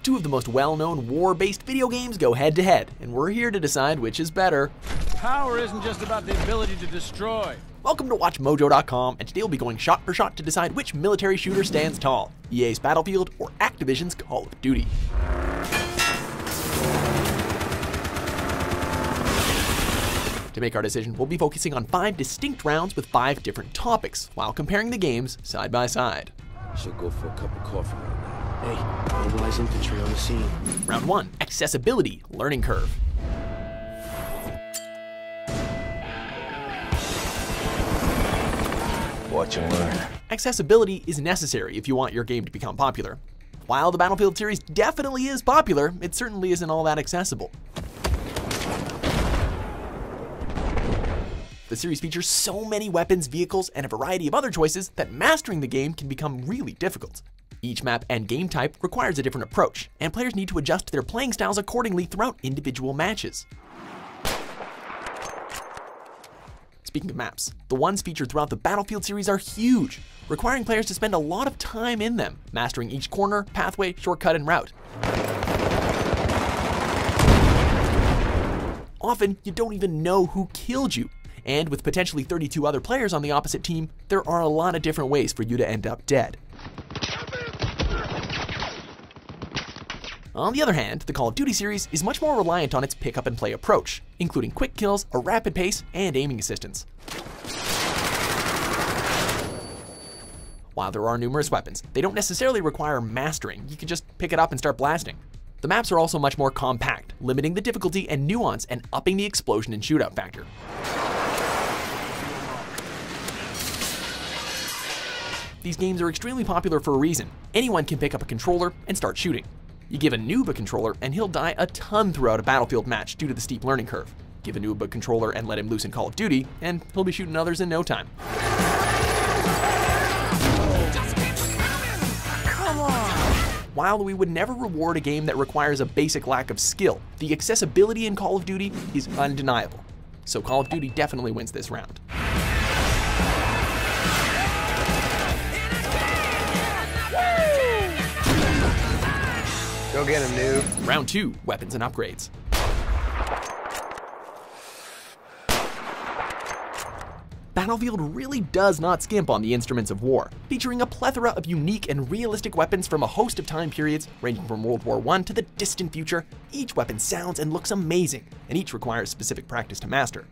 Two of the most well-known war-based video games go head-to-head, and we're here to decide which is better. Power isn't just about the ability to destroy. Welcome to WatchMojo.com, and today we'll be going shot for shot to decide which military shooter stands tall, EA's Battlefield or Activision's Call of Duty. To make our decision, we'll be focusing on 5 distinct rounds with 5 different topics, while comparing the games side by side. Should go for a cup of coffee right now. Hey, mobilize infantry on the scene. Round 1, Accessibility, Learning Curve. Watch and learn. Accessibility is necessary if you want your game to become popular. While the Battlefield series definitely is popular, it certainly isn't all that accessible. The series features so many weapons, vehicles, and a variety of other choices that mastering the game can become really difficult. Each map and game type requires a different approach, and players need to adjust their playing styles accordingly throughout individual matches. Speaking of maps, the ones featured throughout the Battlefield series are huge, requiring players to spend a lot of time in them, mastering each corner, pathway, shortcut, and route. Often, you don't even know who killed you, and with potentially 32 other players on the opposite team, there are a lot of different ways for you to end up dead. On the other hand, the Call of Duty series is much more reliant on its pick-up-and-play approach, including quick kills, a rapid pace, and aiming assistance. While there are numerous weapons, they don't necessarily require mastering. You can just pick it up and start blasting. The maps are also much more compact, limiting the difficulty and nuance and upping the explosion and shootout factor. These games are extremely popular for a reason. Anyone can pick up a controller and start shooting. You give a noob a controller and he'll die a ton throughout a Battlefield match due to the steep learning curve. Give a noob a controller and let him loose in Call of Duty, and he'll be shooting others in no time. Come on! While we would never reward a game that requires a basic lack of skill, the accessibility in Call of Duty is undeniable. So Call of Duty definitely wins this round. Go get him, noob. Round 2, Weapons and Upgrades. Battlefield really does not skimp on the instruments of war, featuring a plethora of unique and realistic weapons from a host of time periods, ranging from World War I to the distant future. Each weapon sounds and looks amazing, and each requires specific practice to master.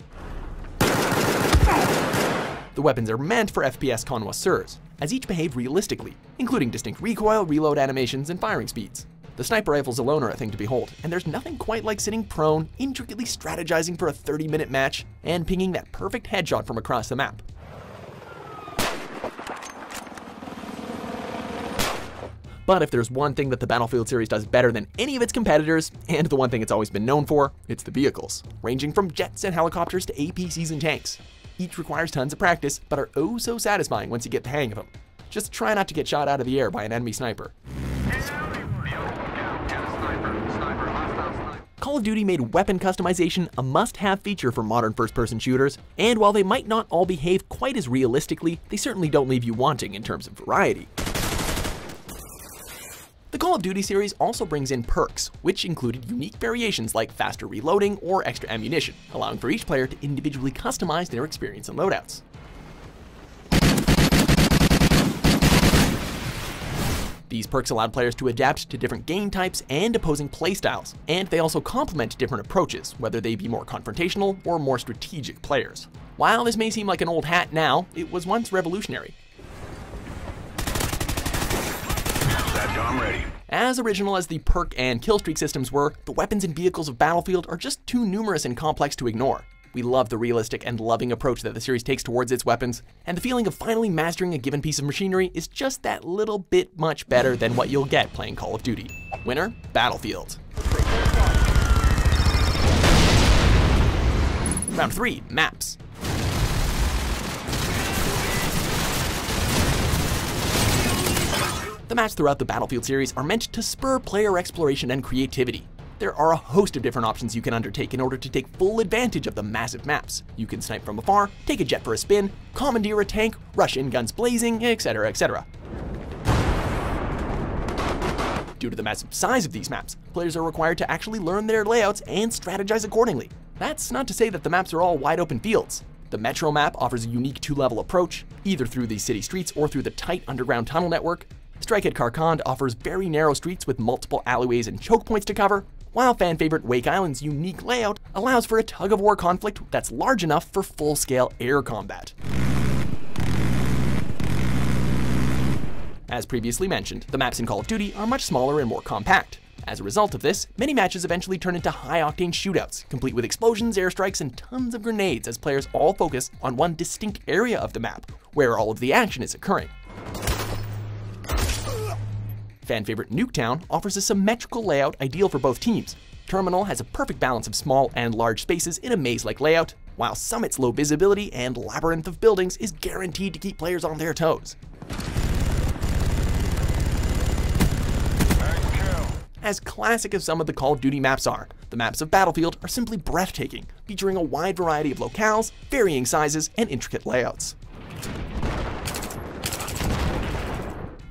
The weapons are meant for FPS connoisseurs, as each behave realistically, including distinct recoil, reload animations, and firing speeds. The sniper rifles alone are a thing to behold, and there's nothing quite like sitting prone, intricately strategizing for a 30-minute match, and pinging that perfect headshot from across the map. But if there's one thing that the Battlefield series does better than any of its competitors, and the one thing it's always been known for, it's the vehicles, ranging from jets and helicopters to APCs and tanks. Each requires tons of practice, but are oh so satisfying once you get the hang of them. Just try not to get shot out of the air by an enemy sniper. Call of Duty made weapon customization a must-have feature for modern first-person shooters, and while they might not all behave quite as realistically, they certainly don't leave you wanting in terms of variety. The Call of Duty series also brings in perks, which included unique variations like faster reloading or extra ammunition, allowing for each player to individually customize their experience and loadouts. These perks allowed players to adapt to different game types and opposing playstyles, and they also complement different approaches, whether they be more confrontational or more strategic players. While this may seem like an old hat now, it was once revolutionary. I'm ready. As original as the perk and killstreak systems were, the weapons and vehicles of Battlefield are just too numerous and complex to ignore. We love the realistic and loving approach that the series takes towards its weapons, and the feeling of finally mastering a given piece of machinery is just that little bit much better than what you'll get playing Call of Duty. Winner, Battlefield. Round 3, Maps. The maps throughout the Battlefield series are meant to spur player exploration and creativity. There are a host of different options you can undertake in order to take full advantage of the massive maps. You can snipe from afar, take a jet for a spin, commandeer a tank, rush in guns blazing, etc., etc. Due to the massive size of these maps, players are required to actually learn their layouts and strategize accordingly. That's not to say that the maps are all wide open fields. The Metro map offers a unique two-level approach, either through the city streets or through the tight underground tunnel network. Strike at Karkand offers very narrow streets with multiple alleyways and choke points to cover, while fan favorite Wake Island's unique layout allows for a tug-of-war conflict that's large enough for full-scale air combat. As previously mentioned, the maps in Call of Duty are much smaller and more compact. As a result of this, many matches eventually turn into high-octane shootouts, complete with explosions, airstrikes, and tons of grenades as players all focus on one distinct area of the map, where all of the action is occurring. Fan favorite Nuketown offers a symmetrical layout ideal for both teams. Terminal has a perfect balance of small and large spaces in a maze-like layout, while Summit's low visibility and labyrinth of buildings is guaranteed to keep players on their toes. As classic as some of the Call of Duty maps are, the maps of Battlefield are simply breathtaking, featuring a wide variety of locales, varying sizes, and intricate layouts.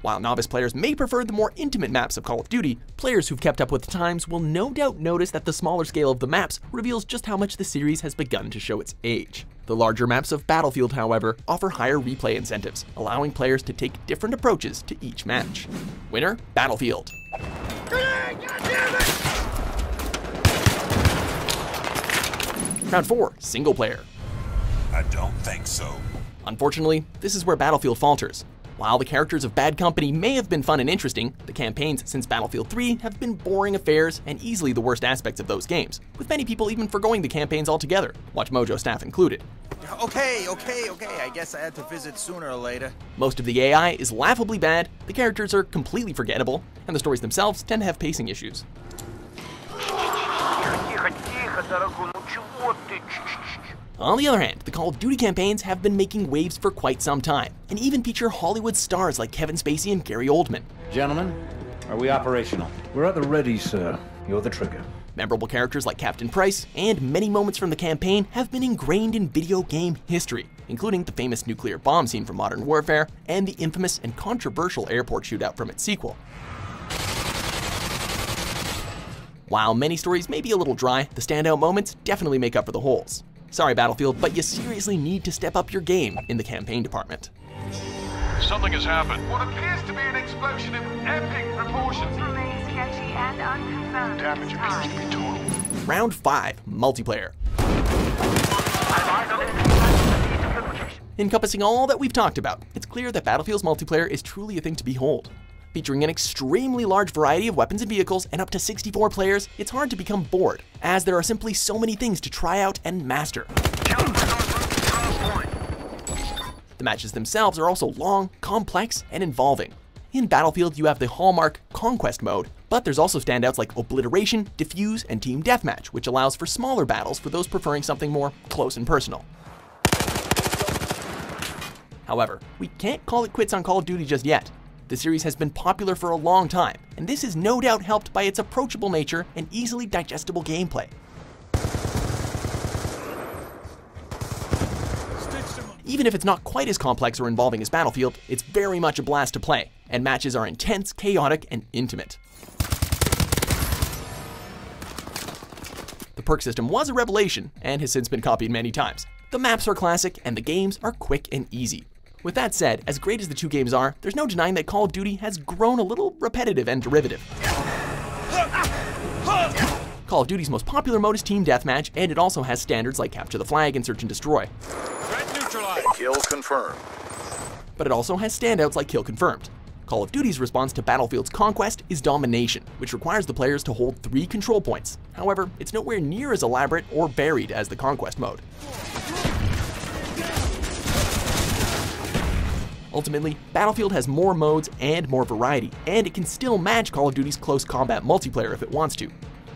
While novice players may prefer the more intimate maps of Call of Duty, players who've kept up with the times will no doubt notice that the smaller scale of the maps reveals just how much the series has begun to show its age. The larger maps of Battlefield, however, offer higher replay incentives, allowing players to take different approaches to each match. Winner, Battlefield. Round 4, single player. I don't think so. Unfortunately, this is where Battlefield falters. While the characters of Bad Company may have been fun and interesting, the campaigns since Battlefield 3 have been boring affairs and easily the worst aspects of those games, with many people even forgoing the campaigns altogether, WatchMojo staff included. Okay, I guess I had to visit sooner or later. Most of the AI is laughably bad, the characters are completely forgettable, and the stories themselves tend to have pacing issues. On the other hand, the Call of Duty campaigns have been making waves for quite some time, and even feature Hollywood stars like Kevin Spacey and Gary Oldman. Gentlemen, are we operational? We're at the ready, sir. You're the trigger. Memorable characters like Captain Price and many moments from the campaign have been ingrained in video game history, including the famous nuclear bomb scene from Modern Warfare and the infamous and controversial airport shootout from its sequel. While many stories may be a little dry, the standout moments definitely make up for the holes. Sorry Battlefield, but you seriously need to step up your game in the campaign department. Something has happened. What appears to be an explosion of epic proportions. Remains sketchy and unconfirmed. Damage appears to be total. Round 5, multiplayer. Encompassing all that we've talked about, it's clear that Battlefield's multiplayer is truly a thing to behold. Featuring an extremely large variety of weapons and vehicles and up to 64 players, it's hard to become bored, as there are simply so many things to try out and master. The matches themselves are also long, complex, and involving. In Battlefield, you have the hallmark Conquest mode, but there's also standouts like Obliteration, Diffuse, and Team Deathmatch, which allows for smaller battles for those preferring something more close and personal. However, we can't call it quits on Call of Duty just yet. The series has been popular for a long time, and this is no doubt helped by its approachable nature and easily digestible gameplay. Even if it's not quite as complex or involving as Battlefield, it's very much a blast to play, and matches are intense, chaotic, and intimate. The perk system was a revelation, and has since been copied many times. The maps are classic, and the games are quick and easy. With that said, as great as the two games are, there's no denying that Call of Duty has grown a little repetitive and derivative. Call of Duty's most popular mode is Team Deathmatch, and it also has standards like Capture the Flag and Search and Destroy. Threat neutralized. Kill confirmed. But it also has standouts like Kill Confirmed. Call of Duty's response to Battlefield's Conquest is Domination, which requires the players to hold 3 control points. However, it's nowhere near as elaborate or varied as the Conquest mode. Ultimately, Battlefield has more modes and more variety, and it can still match Call of Duty's close combat multiplayer if it wants to.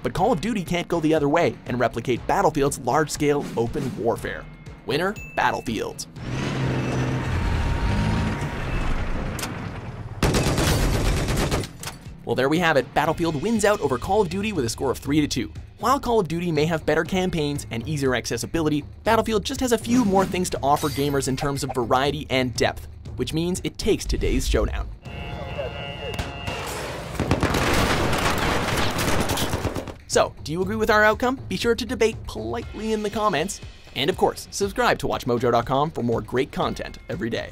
But Call of Duty can't go the other way and replicate Battlefield's large-scale open warfare. Winner, Battlefield. Well, there we have it. Battlefield wins out over Call of Duty with a score of 3-2. While Call of Duty may have better campaigns and easier accessibility, Battlefield just has a few more things to offer gamers in terms of variety and depth, which means it takes today's showdown. So, do you agree with our outcome? Be sure to debate politely in the comments. And of course, subscribe to WatchMojo.com for more great content every day.